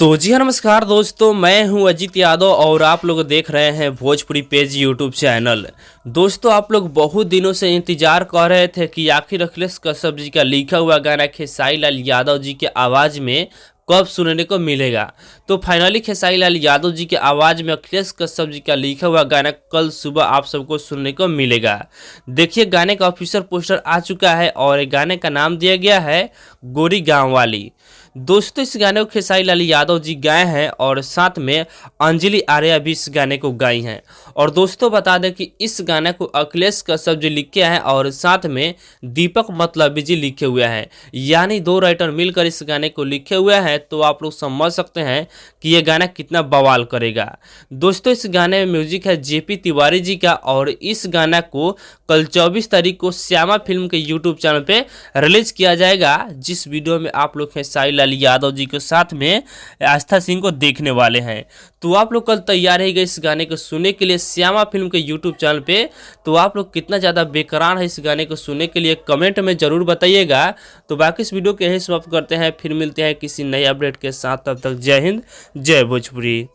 तो जी हाँ, नमस्कार दोस्तों, मैं हूं अजीत यादव और आप लोग देख रहे हैं भोजपुरी पेज यूट्यूब चैनल। दोस्तों, आप लोग बहुत दिनों से इंतजार कर रहे थे कि आखिर अखिलेश कश्यप जी का लिखा हुआ गाना खेसारी लाल यादव जी के आवाज़ में कब सुनने को मिलेगा। तो फाइनली खेसारी लाल यादव जी के आवाज़ में अखिलेश कश्यप जी का लिखा हुआ गाना कल सुबह आप सबको सुनने को मिलेगा। देखिए, गाने का ऑफिशियल पोस्टर आ चुका है और गाने का नाम दिया गया है गोरी गाँव वाली। दोस्तों, इस गाने को खेसारी लाल यादव जी गाए हैं और साथ में अंजलि आर्या भी इस गाने को गाई हैं। और दोस्तों, बता दें कि इस गाने को अखिलेश कश्यप जी लिखे हैं और साथ में दीपक मतलबी जी लिखे हुए हैं, यानी दो राइटर मिलकर इस गाने को लिखे हुए हैं। तो आप लोग समझ सकते हैं कि ये गाना कितना बवाल करेगा। दोस्तों, इस गाने में म्यूजिक है जेपी तिवारी जी का और इस गाना को कल 24 तारीख को श्यामा फिल्म के यूट्यूब चैनल पे रिलीज किया जाएगा, जिस वीडियो में आप लोग खेसारी लाल यादव जी के साथ में आस्था सिंह को देखने वाले हैं। तो आप लोग कल तैयार रहिएगा इस गाने को सुनने के लिए श्यामा फिल्म के यूट्यूब चैनल पे। तो आप लोग कितना ज़्यादा बेकरार है इस गाने को सुनने के लिए कमेंट में ज़रूर बताइएगा। तो बाकी इस वीडियो को यहीं समाप्त करते हैं, फिर मिलते हैं किसी नए अपडेट के साथ। तब तक जय हिंद, जय भोजपुरी।